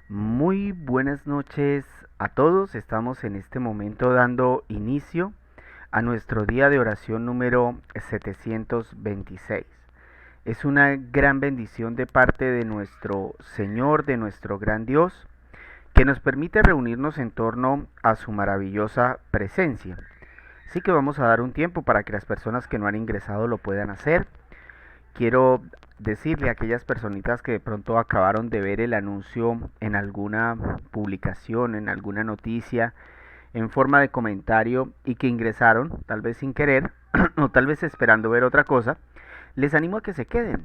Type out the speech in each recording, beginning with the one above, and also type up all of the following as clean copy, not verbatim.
Muy buenas noches a todos. Estamos en este momento dando inicio a nuestro día de oración número 726. Es una gran bendición de parte de nuestro Señor, de nuestro gran Dios, que nos permite reunirnos en torno a su maravillosa presencia. Así que vamos a dar un tiempo para que las personas que no han ingresado lo puedan hacer. Quiero decirle a aquellas personitas que de pronto acabaron de ver el anuncio en alguna publicación, en alguna noticia, en forma de comentario y que ingresaron, tal vez sin querer o tal vez esperando ver otra cosa, les animo a que se queden.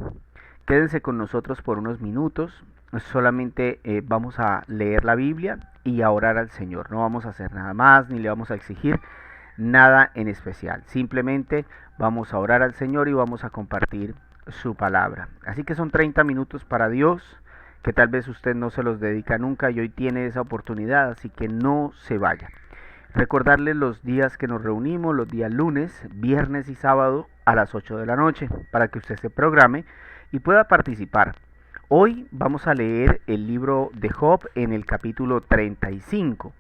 Quédense con nosotros por unos minutos. Solamente vamos a leer la Biblia y a orar al Señor. No vamos a hacer nada más ni le vamos a exigir nada en especial. Simplemente vamos a orar al Señor y vamos a compartir su palabra. Así que son 30 minutos para Dios, que tal vez usted no se los dedica nunca y hoy tiene esa oportunidad, así que no se vaya. Recordarles los días que nos reunimos, los días lunes, viernes y sábado a las 8 de la noche, para que usted se programe y pueda participar. Hoy vamos a leer el libro de Job en el capítulo 35.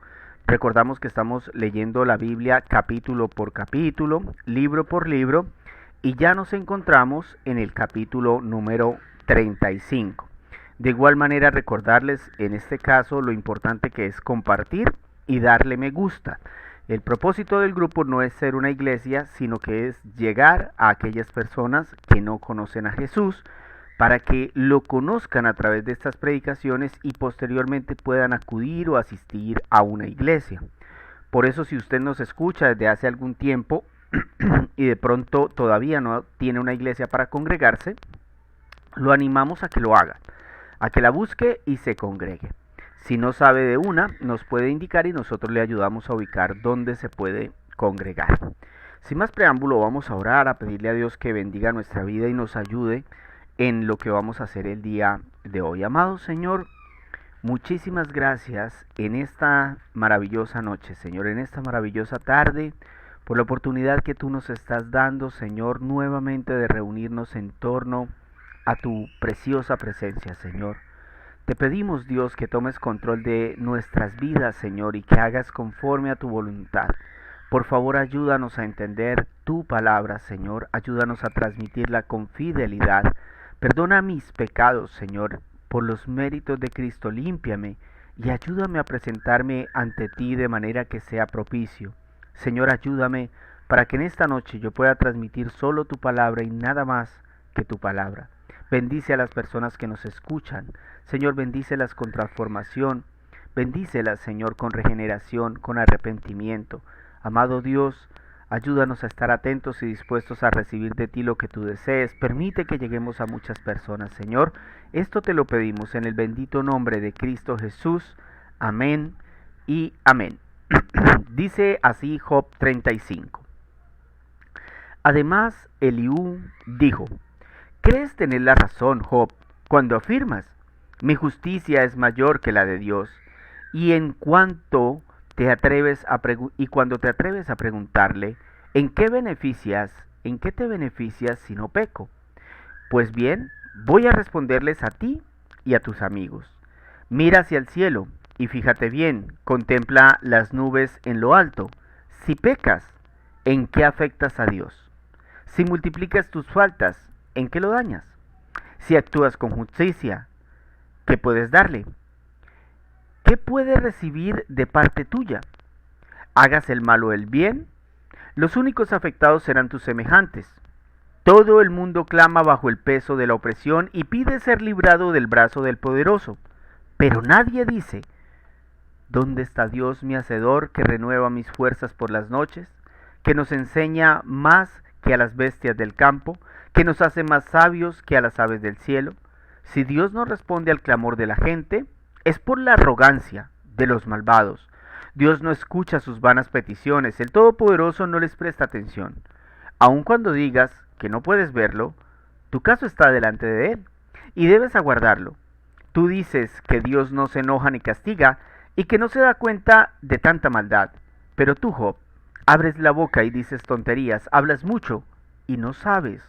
Recordamos que estamos leyendo la Biblia capítulo por capítulo, libro por libro, y ya nos encontramos en el capítulo número 35. De igual manera recordarles en este caso lo importante que es compartir y darle me gusta. El propósito del grupo no es ser una iglesia, sino que es llegar a aquellas personas que no conocen a Jesús, para que lo conozcan a través de estas predicaciones y posteriormente puedan acudir o asistir a una iglesia. Por eso, si usted nos escucha desde hace algún tiempo y de pronto todavía no tiene una iglesia para congregarse, lo animamos a que lo haga, a que la busque y se congregue. Si no sabe de una, nos puede indicar y nosotros le ayudamos a ubicar dónde se puede congregar. Sin más preámbulo, vamos a orar, a pedirle a Dios que bendiga nuestra vida y nos ayude en lo que vamos a hacer el día de hoy. Amado Señor, muchísimas gracias en esta maravillosa noche, Señor, en esta maravillosa tarde, por la oportunidad que tú nos estás dando, Señor, nuevamente de reunirnos en torno a tu preciosa presencia, Señor. Te pedimos, Dios, que tomes control de nuestras vidas, Señor, y que hagas conforme a tu voluntad. Por favor, ayúdanos a entender tu palabra, Señor. Ayúdanos a transmitirla con fidelidad. Perdona mis pecados, Señor. Por los méritos de Cristo, límpiame y ayúdame a presentarme ante ti de manera que sea propicio. Señor, ayúdame para que en esta noche yo pueda transmitir solo tu palabra y nada más que tu palabra. Bendice a las personas que nos escuchan. Señor, bendícelas con transformación. Bendícelas, Señor, con regeneración, con arrepentimiento. Amado Dios, ayúdanos a estar atentos y dispuestos a recibir de ti lo que tú desees. Permite que lleguemos a muchas personas, Señor. Esto te lo pedimos en el bendito nombre de Cristo Jesús. Amén y amén. Dice así Job 35. Además, Eliú dijo: ¿Crees tener la razón, Job, cuando afirmas: mi justicia es mayor que la de Dios? Y cuando te atreves a preguntarle: ¿en qué te beneficias si no peco? Pues bien, voy a responderles a ti y a tus amigos. Mira hacia el cielo y fíjate bien, contempla las nubes en lo alto. Si pecas, ¿en qué afectas a Dios? Si multiplicas tus faltas, ¿en qué lo dañas? Si actúas con justicia, ¿qué puedes darle? ¿Qué puede recibir de parte tuya? Hagas el mal o el bien, los únicos afectados serán tus semejantes. Todo el mundo clama bajo el peso de la opresión y pide ser librado del brazo del poderoso. Pero nadie dice: ¿dónde está Dios mi hacedor, que renueva mis fuerzas por las noches, que nos enseña más que a las bestias del campo, que nos hace más sabios que a las aves del cielo? Si Dios no responde al clamor de la gente, es por la arrogancia de los malvados. Dios no escucha sus vanas peticiones, el Todopoderoso no les presta atención. Aun cuando digas que no puedes verlo, tu caso está delante de Él y debes aguardarlo. Tú dices que Dios no se enoja ni castiga y que no se da cuenta de tanta maldad. Pero tú, Job, abres la boca y dices tonterías, hablas mucho y no sabes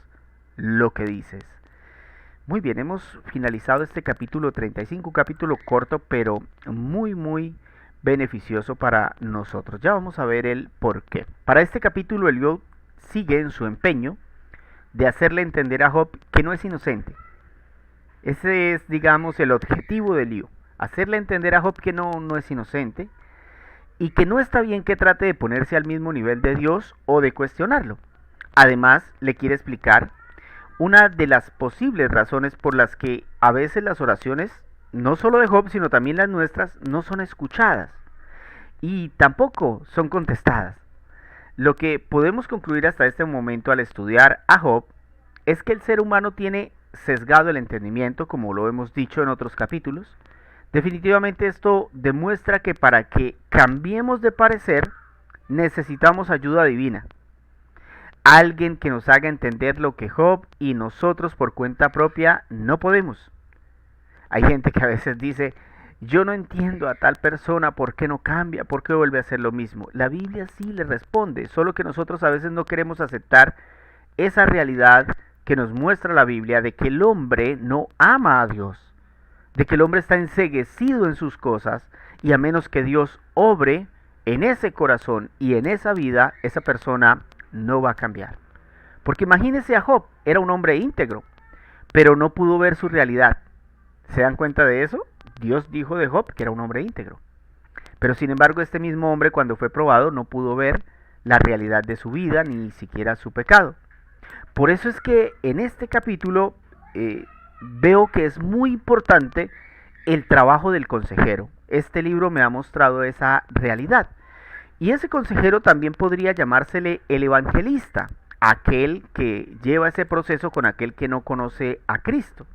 lo que dices. Muy bien, hemos finalizado este capítulo 35, un capítulo corto, pero muy beneficioso para nosotros. Ya vamos a ver el por qué. Para este capítulo, Eliú sigue en su empeño de hacerle entender a Job que no es inocente. Ese es, digamos, el objetivo de Eliú. Hacerle entender a Job que no es inocente y que no está bien que trate de ponerse al mismo nivel de Dios o de cuestionarlo. Además, le quiere explicar una de las posibles razones por las que a veces las oraciones, no solo de Job, sino también las nuestras, no son escuchadas y tampoco son contestadas. Lo que podemos concluir hasta este momento al estudiar a Job es que el ser humano tiene sesgado el entendimiento, como lo hemos dicho en otros capítulos. Definitivamente esto demuestra que para que cambiemos de parecer necesitamos ayuda divina. Alguien que nos haga entender lo que Job y nosotros por cuenta propia no podemos. Hay gente que a veces dice, yo no entiendo a tal persona, ¿por qué no cambia? ¿Por qué vuelve a hacer lo mismo? La Biblia sí le responde, solo que nosotros a veces no queremos aceptar esa realidad que nos muestra la Biblia de que el hombre no ama a Dios, de que el hombre está enceguecido en sus cosas y a menos que Dios obre en ese corazón y en esa vida, esa persona no va a cambiar. Porque imagínese a Job, era un hombre íntegro, pero no pudo ver su realidad. ¿Se dan cuenta de eso? Dios dijo de Job que era un hombre íntegro. Pero sin embargo este mismo hombre cuando fue probado no pudo ver la realidad de su vida ni siquiera su pecado. Por eso es que en este capítulo veo que es muy importante el trabajo del consejero. Este libro me ha mostrado esa realidad. Y ese consejero también podría llamársele el evangelista, aquel que lleva ese proceso con aquel que no conoce a Cristo.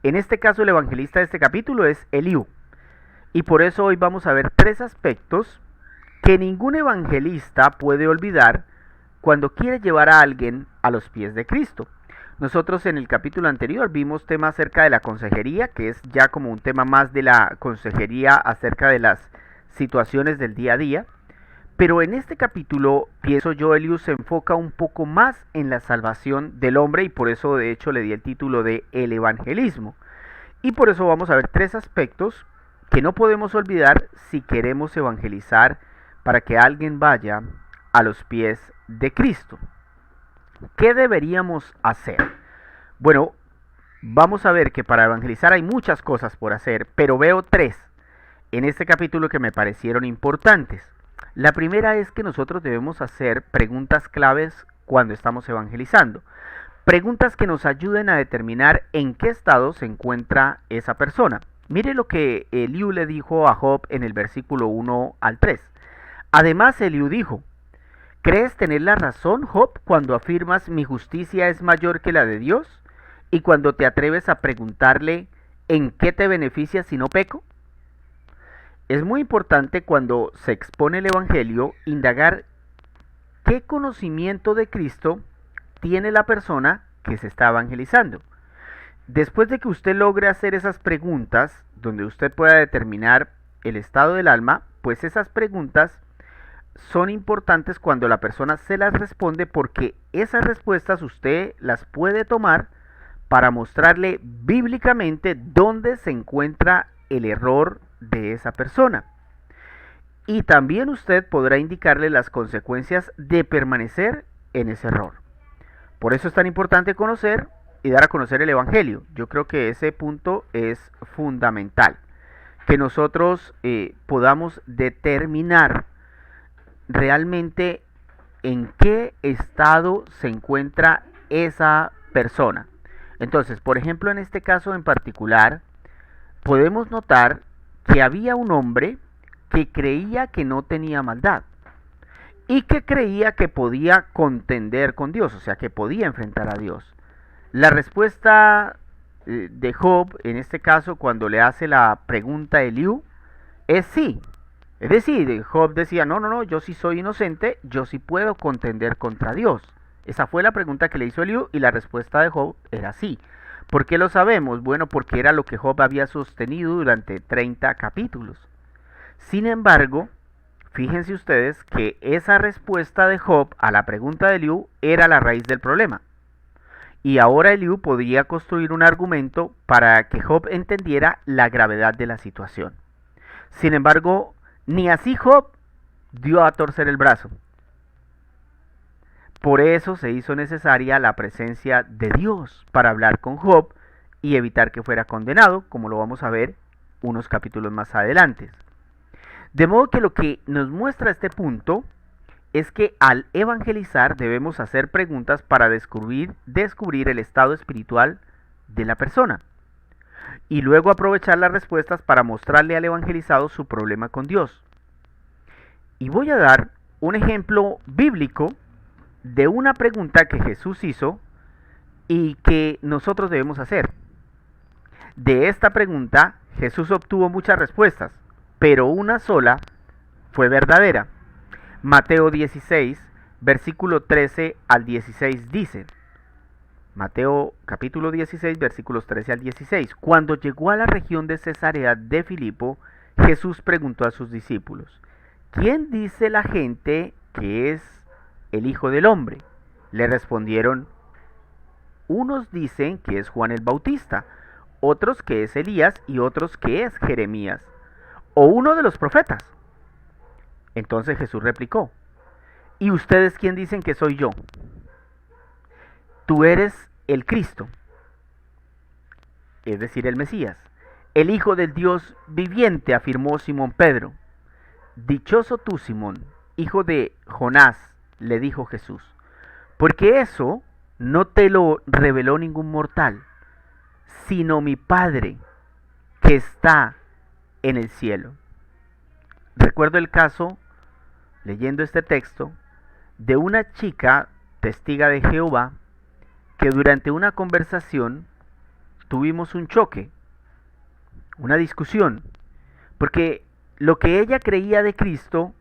En este caso el evangelista de este capítulo es Eliú. Y por eso hoy vamos a ver tres aspectos que ningún evangelista puede olvidar cuando quiere llevar a alguien a los pies de Cristo. Nosotros en el capítulo anterior vimos temas acerca de la consejería, que es ya como un tema más de la consejería acerca de las situaciones del día a día. Pero en este capítulo, pienso yo, Eliú se enfoca un poco más en la salvación del hombre y por eso de hecho le di el título de El Evangelismo. Y por eso vamos a ver tres aspectos que no podemos olvidar si queremos evangelizar para que alguien vaya a los pies de Cristo. ¿Qué deberíamos hacer? Bueno, vamos a ver que para evangelizar hay muchas cosas por hacer, pero veo tres en este capítulo que me parecieron importantes. La primera es que nosotros debemos hacer preguntas claves cuando estamos evangelizando. Preguntas que nos ayuden a determinar en qué estado se encuentra esa persona. Mire lo que Eliú le dijo a Job en el versículo 1 al 3. Además Eliú dijo, ¿crees tener la razón, Job, cuando afirmas mi justicia es mayor que la de Dios? Y cuando te atreves a preguntarle, ¿en qué te beneficia si no peco? Es muy importante cuando se expone el Evangelio indagar qué conocimiento de Cristo tiene la persona que se está evangelizando. Después de que usted logre hacer esas preguntas, donde usted pueda determinar el estado del alma, pues esas preguntas son importantes cuando la persona se las responde porque esas respuestas usted las puede tomar para mostrarle bíblicamente dónde se encuentra el error de esa persona. Y también usted podrá indicarle las consecuencias de permanecer en ese error. Por eso es tan importante conocer y dar a conocer el Evangelio. Yo creo que ese punto es fundamental. Que nosotros podamos determinar realmente en qué estado se encuentra esa persona. Entonces, por ejemplo, en este caso en particular, podemos notar que había un hombre que creía que no tenía maldad y que creía que podía contender con Dios, o sea, que podía enfrentar a Dios. La respuesta de Job, en este caso, cuando le hace la pregunta a Eliú, es sí. Es decir, Job decía, no, yo sí soy inocente, yo sí puedo contender contra Dios. Esa fue la pregunta que le hizo Eliú y la respuesta de Job era sí. ¿Por qué lo sabemos? Bueno, porque era lo que Job había sostenido durante 30 capítulos. Sin embargo, fíjense ustedes que esa respuesta de Job a la pregunta de Eliú era la raíz del problema. Y ahora Eliú podría construir un argumento para que Job entendiera la gravedad de la situación. Sin embargo, ni así Job dio a torcer el brazo. Por eso se hizo necesaria la presencia de Dios para hablar con Job y evitar que fuera condenado, como lo vamos a ver unos capítulos más adelante. De modo que lo que nos muestra este punto es que al evangelizar debemos hacer preguntas para descubrir el estado espiritual de la persona y luego aprovechar las respuestas para mostrarle al evangelizado su problema con Dios. Y voy a dar un ejemplo bíblico de una pregunta que Jesús hizo y que nosotros debemos hacer. De esta pregunta Jesús obtuvo muchas respuestas, pero una sola fue verdadera. Mateo 16, versículo 13 al 16 dice, Mateo capítulo 16, versículos 13 al 16, cuando llegó a la región de Cesarea de Filipo, Jesús preguntó a sus discípulos, ¿quién dice la gente que es el Hijo del Hombre? Le respondieron, unos dicen que es Juan el Bautista, otros que es Elías y otros que es Jeremías, o uno de los profetas. Entonces Jesús replicó, ¿y ustedes quién dicen que soy yo? Tú eres el Cristo, es decir, el Mesías, el Hijo del Dios viviente, afirmó Simón Pedro. Dichoso tú, Simón, hijo de Jonás, le dijo Jesús, porque eso no te lo reveló ningún mortal, sino mi Padre que está en el cielo. Recuerdo el caso, leyendo este texto, de una chica testiga de Jehová que durante una conversación tuvimos un choque, una discusión, porque lo que ella creía de Cristo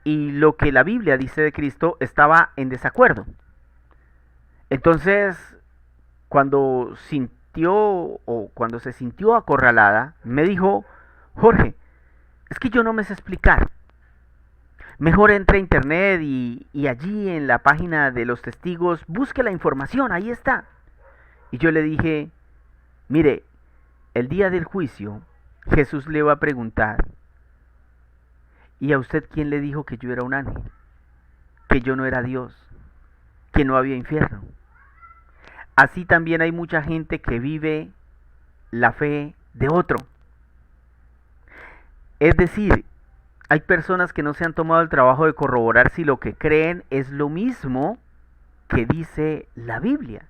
y lo que la Biblia dice de Cristo estaba en desacuerdo. Entonces, cuando cuando se sintió acorralada, me dijo, Jorge, es que yo no me sé explicar. Mejor entre a internet y allí en la página de los testigos busque la información, ahí está. Y yo le dije, mire, el día del juicio Jesús le va a preguntar, ¿y a usted quién le dijo que yo era un ángel? Que yo no era Dios, que no había infierno. Así también hay mucha gente que vive la fe de otro. Es decir, hay personas que no se han tomado el trabajo de corroborar si lo que creen es lo mismo que dice la Biblia.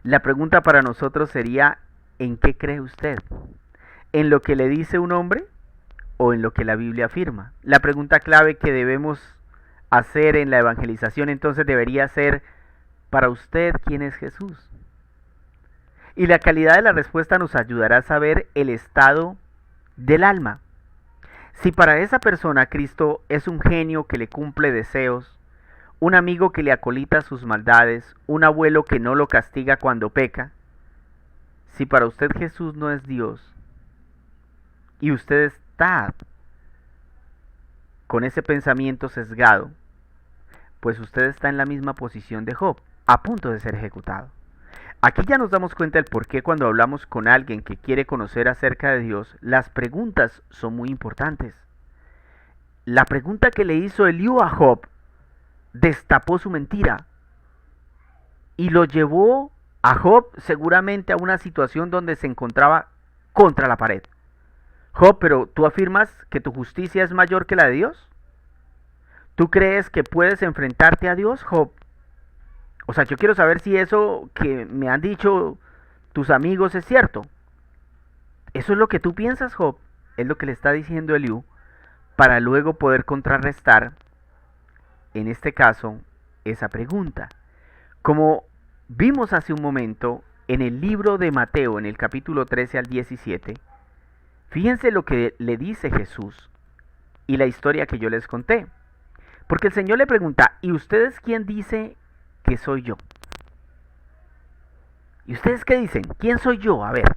La pregunta para nosotros sería, ¿en qué cree usted? ¿En lo que le dice un hombre o en lo que la Biblia afirma? La pregunta clave que debemos hacer en la evangelización entonces debería ser, para usted, ¿quién es Jesús? Y la calidad de la respuesta nos ayudará a saber el estado del alma. Si para esa persona Cristo es un genio que le cumple deseos, un amigo que le acolita sus maldades, un abuelo que no lo castiga cuando peca, si para usted Jesús no es Dios, y usted está con ese pensamiento sesgado, pues usted está en la misma posición de Job, a punto de ser ejecutado. Aquí ya nos damos cuenta del por qué cuando hablamos con alguien que quiere conocer acerca de Dios, las preguntas son muy importantes. La pregunta que le hizo Eliú a Job destapó su mentira y lo llevó a Job seguramente a una situación donde se encontraba contra la pared. Job, pero ¿tú afirmas que tu justicia es mayor que la de Dios? ¿Tú crees que puedes enfrentarte a Dios, Job? O sea, yo quiero saber si eso que me han dicho tus amigos es cierto. ¿Eso es lo que tú piensas, Job? Es lo que le está diciendo Eliú, para luego poder contrarrestar, en este caso, esa pregunta. Como vimos hace un momento, en el libro de Mateo, en el capítulo 13 al 17, fíjense lo que le dice Jesús y la historia que yo les conté. Porque el Señor le pregunta, ¿y ustedes quién dice que soy yo? ¿Y ustedes qué dicen? ¿Quién soy yo? A ver.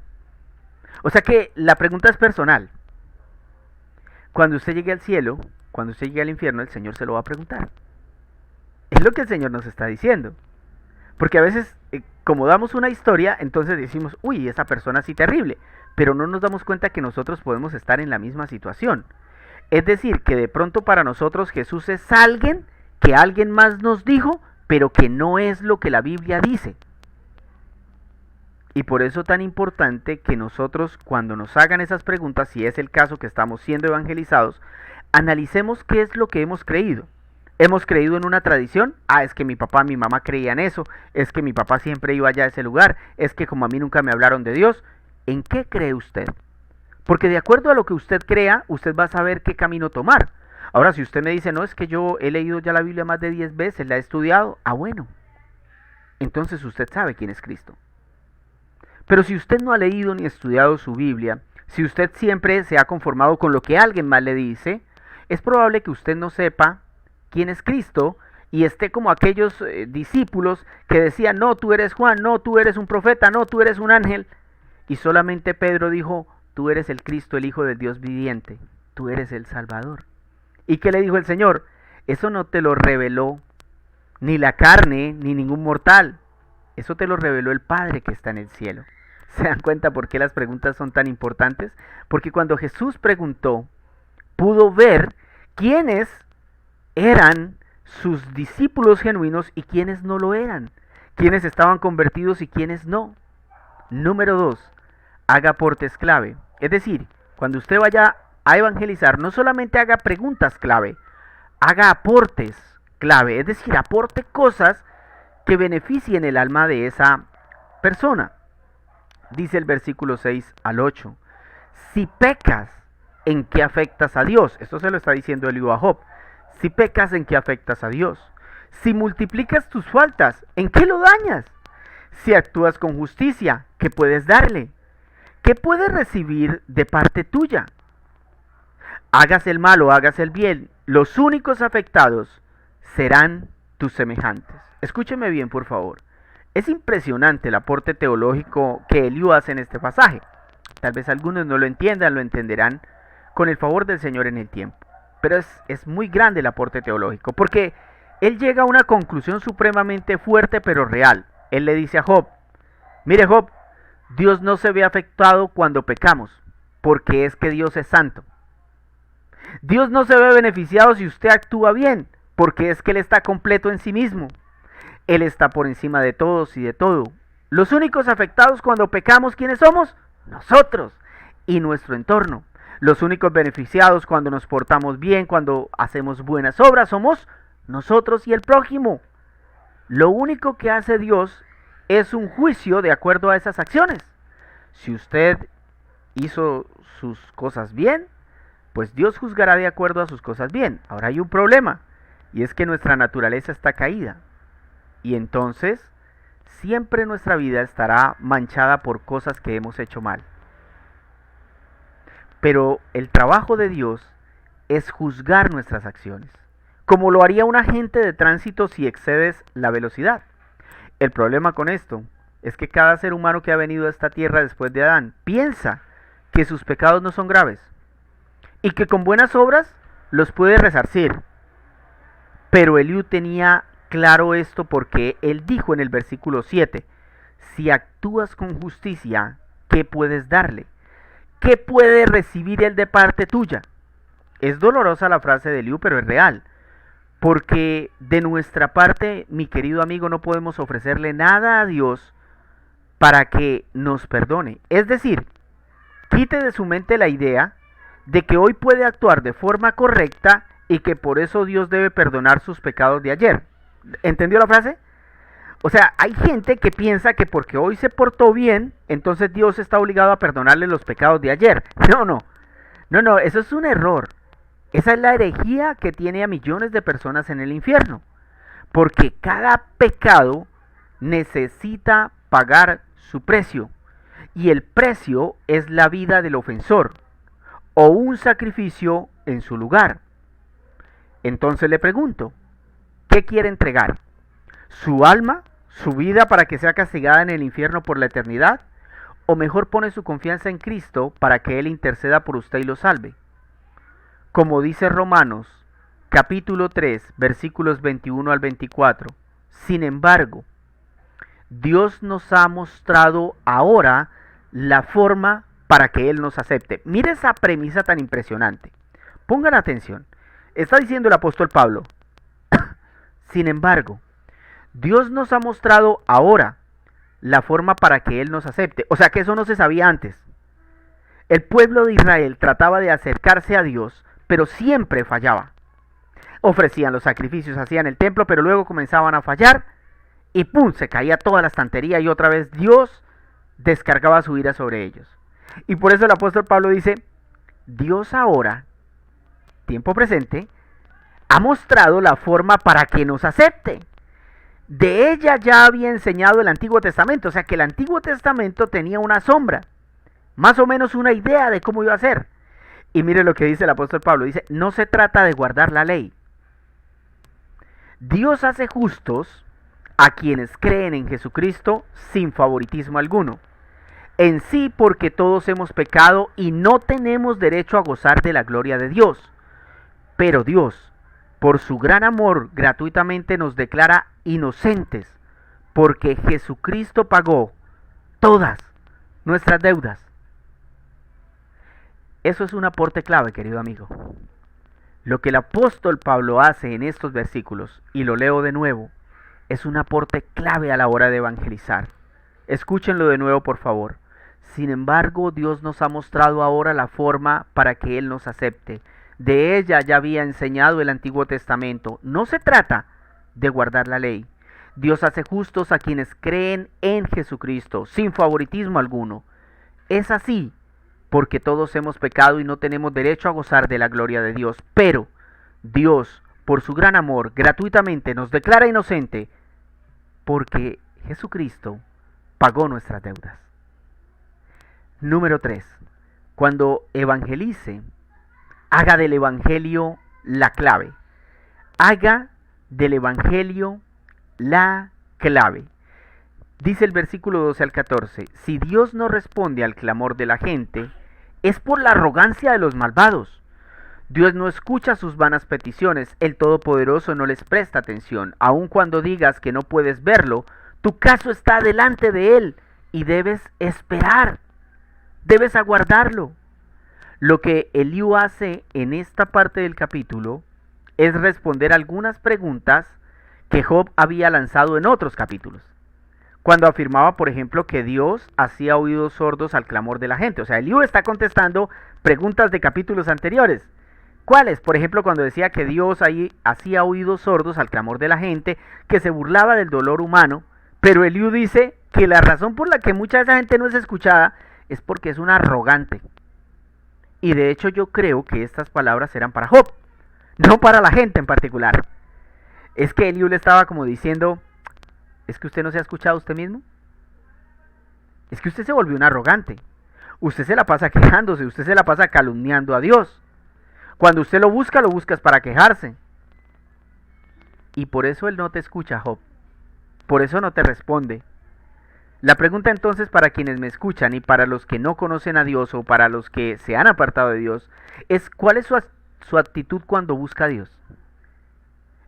O sea que la pregunta es personal. Cuando usted llegue al cielo, cuando usted llegue al infierno, el Señor se lo va a preguntar. Es lo que el Señor nos está diciendo. Porque a veces, como damos una historia, entonces decimos, uy, esa persona sí terrible, pero no nos damos cuenta que nosotros podemos estar en la misma situación. Es decir, que de pronto para nosotros Jesús es alguien que alguien más nos dijo, pero que no es lo que la Biblia dice. Y por eso tan importante que nosotros, cuando nos hagan esas preguntas, si es el caso que estamos siendo evangelizados, analicemos qué es lo que hemos creído. ¿Hemos creído en una tradición? Ah, es que mi papá, mi mamá creían eso, es que mi papá siempre iba allá a ese lugar, es que como a mí nunca me hablaron de Dios. ¿En qué cree usted? Porque de acuerdo a lo que usted crea, usted va a saber qué camino tomar. Ahora, si usted me dice, no, es que yo he leído ya la Biblia más de 10 veces, la he estudiado, ah, bueno, entonces usted sabe quién es Cristo. Pero si usted no ha leído ni estudiado su Biblia, si usted siempre se ha conformado con lo que alguien más le dice, es probable que usted no sepa quién es Cristo y esté como aquellos discípulos que decían, no, tú eres Juan, no, tú eres un profeta, no, tú eres un ángel. Y solamente Pedro dijo, tú eres el Cristo, el Hijo del Dios viviente, tú eres el Salvador. ¿Y qué le dijo el Señor? Eso no te lo reveló ni la carne, ni ningún mortal. Eso te lo reveló el Padre que está en el cielo. ¿Se dan cuenta por qué las preguntas son tan importantes? Porque cuando Jesús preguntó, pudo ver quiénes eran sus discípulos genuinos y quiénes no lo eran, quiénes estaban convertidos y quiénes no. Número 2, haga aportes clave. Es decir, cuando usted vaya a evangelizar, no solamente haga preguntas clave, haga aportes clave, es decir, aporte cosas que beneficien el alma de esa persona. Dice el versículo 6 al 8, si pecas, ¿en qué afectas a Dios? Esto se lo está diciendo Eliú a Job. Si pecas, ¿en qué afectas a Dios? Si multiplicas tus faltas, ¿en qué lo dañas? Si actúas con justicia, ¿qué puedes darle? ¿Qué puedes recibir de parte tuya? Hagas el mal o hagas el bien, los únicos afectados serán tus semejantes. Escúcheme bien, por favor. Es impresionante el aporte teológico que Eliú hace en este pasaje. Tal vez algunos no lo entiendan, lo entenderán con el favor del Señor en el tiempo. Pero es muy grande el aporte teológico, porque él llega a una conclusión supremamente fuerte pero real. Él le dice a Job, mire Job, Dios no se ve afectado cuando pecamos, porque es que Dios es santo. Dios no se ve beneficiado si usted actúa bien, porque es que Él está completo en sí mismo. Él está por encima de todos y de todo. Los únicos afectados cuando pecamos, ¿quiénes somos? Nosotros y nuestro entorno. Los únicos beneficiados cuando nos portamos bien, cuando hacemos buenas obras, somos nosotros y el prójimo. Lo único que hace Dios es un juicio de acuerdo a esas acciones. Si usted hizo sus cosas bien, pues Dios juzgará de acuerdo a sus cosas bien. Ahora hay un problema, y es que nuestra naturaleza está caída. Y entonces, siempre nuestra vida estará manchada por cosas que hemos hecho mal. Pero el trabajo de Dios es juzgar nuestras acciones, como lo haría un agente de tránsito si excedes la velocidad. El problema con esto es que cada ser humano que ha venido a esta tierra después de Adán piensa que sus pecados no son graves y que con buenas obras los puede resarcir. Pero Eliú tenía claro esto porque él dijo en el versículo 7, si actúas con justicia, ¿qué puedes darle? ¿Qué puede recibir él de parte tuya? Es dolorosa la frase de Eliú, pero es real. Porque de nuestra parte, mi querido amigo, no podemos ofrecerle nada a Dios para que nos perdone. Es decir, quite de su mente la idea de que hoy puede actuar de forma correcta y que por eso Dios debe perdonar sus pecados de ayer. ¿Entendió la frase? O sea, hay gente que piensa que porque hoy se portó bien, entonces Dios está obligado a perdonarle los pecados de ayer. No, eso es un error. Esa es la herejía que tiene a millones de personas en el infierno. Porque cada pecado necesita pagar su precio. Y el precio es la vida del ofensor o un sacrificio en su lugar. Entonces le pregunto, ¿qué quiere entregar? ¿Su alma? ¿Su vida para que sea castigada en el infierno por la eternidad? ¿O mejor pone su confianza en Cristo para que Él interceda por usted y lo salve? Como dice Romanos, capítulo 3, versículos 21 al 24. Sin embargo, Dios nos ha mostrado ahora la forma para que Él nos acepte. Mire esa premisa tan impresionante. Pongan atención. Está diciendo el apóstol Pablo, sin embargo, Dios nos ha mostrado ahora la forma para que Él nos acepte. O sea que eso no se sabía antes. El pueblo de Israel trataba de acercarse a Dios, pero siempre fallaba. Ofrecían los sacrificios, hacían el templo, pero luego comenzaban a fallar y ¡pum! Se caía toda la estantería y otra vez Dios descargaba su ira sobre ellos. Y por eso el apóstol Pablo dice, Dios ahora, tiempo presente, ha mostrado la forma para que nos acepte. De ella ya había enseñado el Antiguo Testamento, o sea que el Antiguo Testamento tenía una sombra, más o menos una idea de cómo iba a ser. Y mire lo que dice el apóstol Pablo, dice, no se trata de guardar la ley. Dios hace justos a quienes creen en Jesucristo sin favoritismo alguno. En sí, porque todos hemos pecado y no tenemos derecho a gozar de la gloria de Dios. Pero Dios, por su gran amor, gratuitamente nos declara inocentes, porque Jesucristo pagó todas nuestras deudas. Eso es un aporte clave, querido amigo. Lo que el apóstol Pablo hace en estos versículos, y lo leo de nuevo, es un aporte clave a la hora de evangelizar. Escúchenlo de nuevo, por favor. Sin embargo, Dios nos ha mostrado ahora la forma para que Él nos acepte. De ella ya había enseñado el Antiguo Testamento. No se trata de guardar la ley. Dios hace justos a quienes creen en Jesucristo, sin favoritismo alguno. Es así, porque todos hemos pecado y no tenemos derecho a gozar de la gloria de Dios. Pero Dios, por su gran amor, gratuitamente nos declara inocente, porque Jesucristo pagó nuestras deudas. Número 3. Cuando evangelice, haga del evangelio la clave. Haga del evangelio la clave. Dice el versículo 12 al 14, si Dios no responde al clamor de la gente, es por la arrogancia de los malvados. Dios no escucha sus vanas peticiones, el Todopoderoso no les presta atención. Aun cuando digas que no puedes verlo, tu caso está delante de Él y debes esperar, debes aguardarlo. Lo que Eliú hace en esta parte del capítulo es responder algunas preguntas que Job había lanzado en otros capítulos. Cuando afirmaba, por ejemplo, que Dios hacía oídos sordos al clamor de la gente. O sea, Eliú está contestando preguntas de capítulos anteriores. ¿Cuáles? Por ejemplo, cuando decía que Dios ahí hacía oídos sordos al clamor de la gente, que se burlaba del dolor humano. Pero Eliú dice que la razón por la que mucha de esa gente no es escuchada es porque es un arrogante. Y de hecho yo creo que estas palabras eran para Job, no para la gente en particular. Es que Eliú le estaba como diciendo, ¿es que usted no se ha escuchado a usted mismo? Es que usted se volvió un arrogante. Usted se la pasa quejándose, usted se la pasa calumniando a Dios. Cuando usted lo busca es para quejarse. Y por eso Él no te escucha, Job. Por eso no te responde. La pregunta entonces para quienes me escuchan y para los que no conocen a Dios o para los que se han apartado de Dios es ¿cuál es su actitud cuando busca a Dios?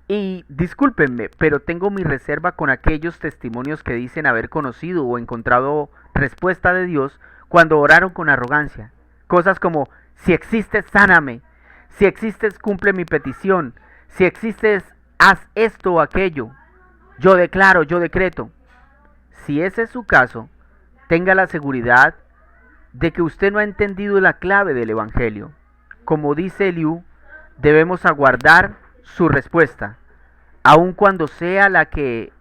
Y discúlpenme, pero tengo mi reserva con aquellos testimonios que dicen haber conocido o encontrado respuesta de Dios cuando oraron con arrogancia. Cosas como, si existes, sáname. Si existes, cumple mi petición. Si existes, haz esto o aquello. Yo declaro, yo decreto. Si ese es su caso, tenga la seguridad de que usted no ha entendido la clave del Evangelio. Como dice Eliú, debemos aguardar su respuesta, aun cuando no sea la que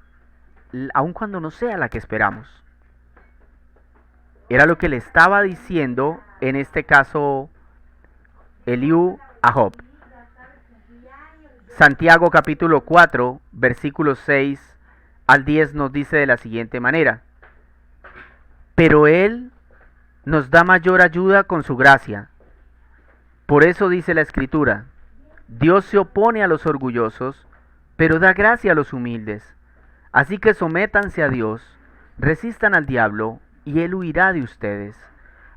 esperamos. Era lo que le estaba diciendo, en este caso, Eliú a Job. Santiago capítulo 4, versículos 6 al 10 nos dice de la siguiente manera: pero Él nos da mayor ayuda con su gracia. Por eso dice la Escritura, Dios se opone a los orgullosos, pero da gracia a los humildes. Así que sométanse a Dios, resistan al diablo, y Él huirá de ustedes.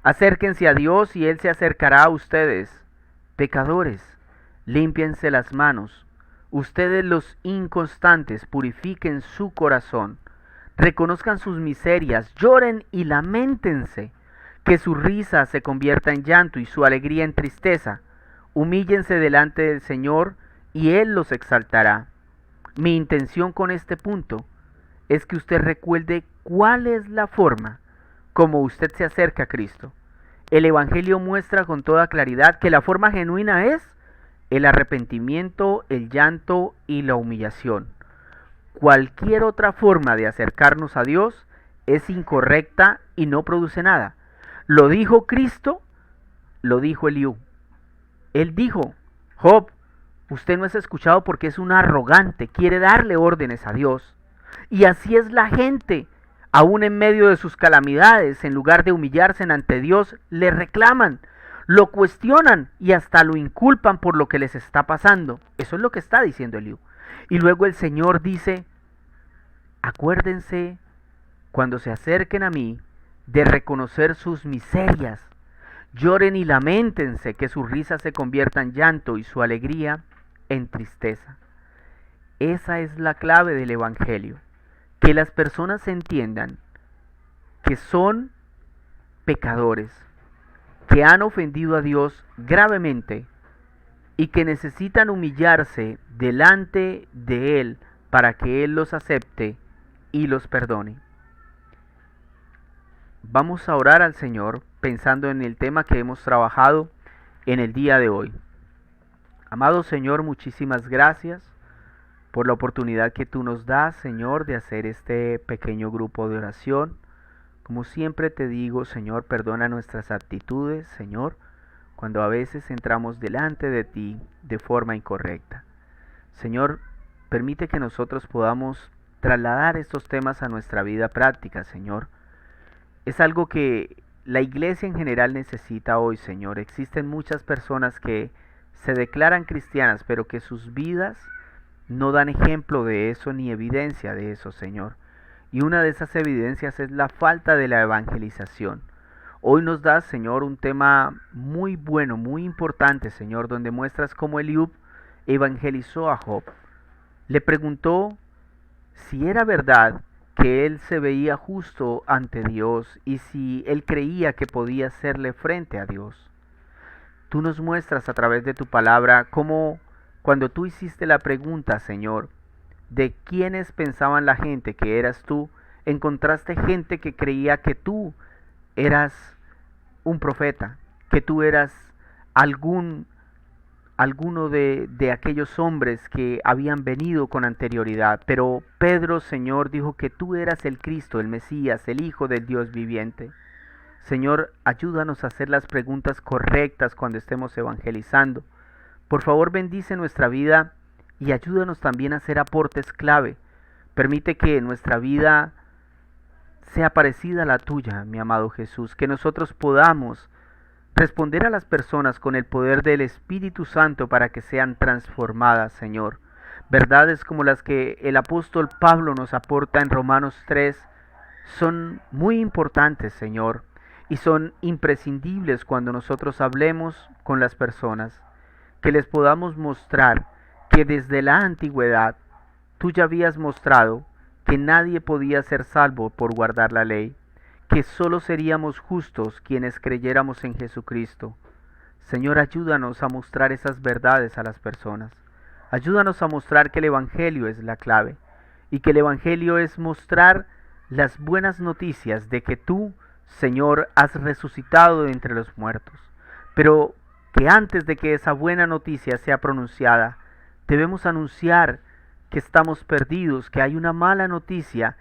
Acérquense a Dios y Él se acercará a ustedes. Pecadores, límpiense las manos. Ustedes los inconstantes, purifiquen su corazón. Reconozcan sus miserias, lloren y lamentense, que su risa se convierta en llanto y su alegría en tristeza. Humíllense delante del Señor y Él los exaltará. Mi intención con este punto es que usted recuerde cuál es la forma como usted se acerca a Cristo. El Evangelio muestra con toda claridad que la forma genuina es el arrepentimiento, el llanto y la humillación. Cualquier otra forma de acercarnos a Dios es incorrecta y no produce nada. Lo dijo Cristo, lo dijo Eliú. Él dijo: Job, usted no es escuchado porque es un arrogante, quiere darle órdenes a Dios. Y así es la gente, aún en medio de sus calamidades, en lugar de humillarse ante Dios, le reclaman, lo cuestionan y hasta lo inculpan por lo que les está pasando. Eso es lo que está diciendo Eliú. Y luego el Señor dice: acuérdense cuando se acerquen a mí de reconocer sus miserias. Lloren y lamentense, que su risa se convierta en llanto y su alegría en tristeza. Esa es la clave del Evangelio. Que las personas entiendan que son pecadores, que han ofendido a Dios gravemente y que necesitan humillarse delante de Él para que Él los acepte y los perdone. Vamos a orar al Señor pensando en el tema que hemos trabajado en el día de hoy. Amado Señor, muchísimas gracias por la oportunidad que tú nos das, Señor, de hacer este pequeño grupo de oración. Como siempre te digo, Señor, perdona nuestras actitudes, Señor, cuando a veces entramos delante de ti de forma incorrecta. Señor, permite que nosotros podamos trasladar estos temas a nuestra vida práctica, Señor. Es algo que la iglesia en general necesita hoy, Señor. Existen muchas personas que se declaran cristianas, pero que sus vidas no dan ejemplo de eso ni evidencia de eso, Señor. Y una de esas evidencias es la falta de la evangelización. Hoy nos das, Señor, un tema muy bueno, muy importante, Señor, donde muestras cómo Eliú evangelizó a Job. Le preguntó si era verdad que él se veía justo ante Dios y si él creía que podía hacerle frente a Dios. Tú nos muestras a través de tu palabra cómo cuando tú hiciste la pregunta, Señor, de quiénes pensaban la gente que eras tú, encontraste gente que creía que tú eras un profeta, que tú eras alguno de aquellos hombres que habían venido con anterioridad. Pero Pedro, Señor, dijo que tú eras el Cristo, el Mesías, el Hijo del Dios viviente. Señor, ayúdanos a hacer las preguntas correctas cuando estemos evangelizando. Por favor, bendice nuestra vida y ayúdanos también a hacer aportes clave. Permite que nuestra vida sea parecida a la tuya, mi amado Jesús, que nosotros podamos responder a las personas con el poder del Espíritu Santo para que sean transformadas, Señor. Verdades como las que el apóstol Pablo nos aporta en Romanos 3 son muy importantes, Señor, y son imprescindibles cuando nosotros hablemos con las personas, que les podamos mostrar que desde la antigüedad tú ya habías mostrado que nadie podía ser salvo por guardar la ley, que solo seríamos justos quienes creyéramos en Jesucristo. Señor, ayúdanos a mostrar esas verdades a las personas. Ayúdanos a mostrar que el Evangelio es la clave y que el Evangelio es mostrar las buenas noticias de que tú, Señor, has resucitado de entre los muertos. Pero que antes de que esa buena noticia sea pronunciada, debemos anunciar que estamos perdidos, que hay una mala noticia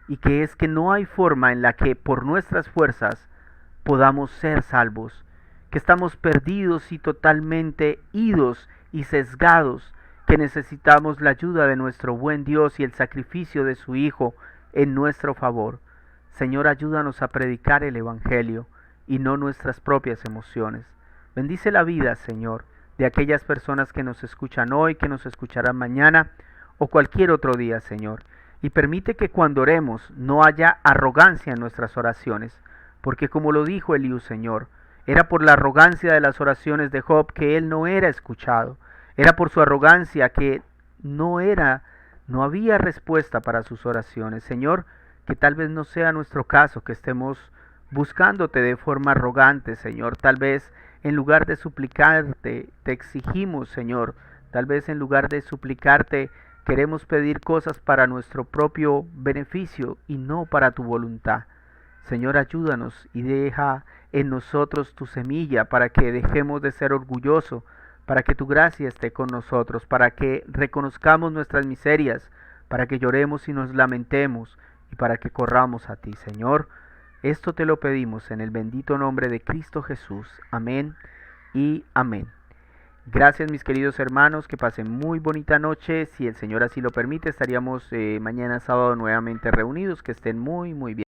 y que es que no hay forma en la que por nuestras fuerzas podamos ser salvos, que estamos perdidos y totalmente idos y sesgados, que necesitamos la ayuda de nuestro buen Dios y el sacrificio de su Hijo en nuestro favor. Señor, ayúdanos a predicar el Evangelio y no nuestras propias emociones. Bendice la vida, Señor, de aquellas personas que nos escuchan hoy, que nos escucharán mañana o cualquier otro día, Señor. Y permite que cuando oremos no haya arrogancia en nuestras oraciones, porque como lo dijo Eliú, Señor, era por la arrogancia de las oraciones de Job que él no era escuchado. Era por su arrogancia que no había respuesta para sus oraciones. Señor, que tal vez no sea nuestro caso, que estemos buscándote de forma arrogante, Señor. Tal vez en lugar de suplicarte, te exigimos, Señor. Tal vez en lugar de suplicarte, queremos pedir cosas para nuestro propio beneficio y no para tu voluntad. Señor, ayúdanos y deja en nosotros tu semilla para que dejemos de ser orgullosos, para que tu gracia esté con nosotros, para que reconozcamos nuestras miserias, para que lloremos y nos lamentemos y para que corramos a ti, Señor. Esto te lo pedimos en el bendito nombre de Cristo Jesús. Amén y amén. Gracias mis queridos hermanos, que pasen muy bonita noche. Si el Señor así lo permite, estaríamos mañana sábado nuevamente reunidos. Que estén muy bien.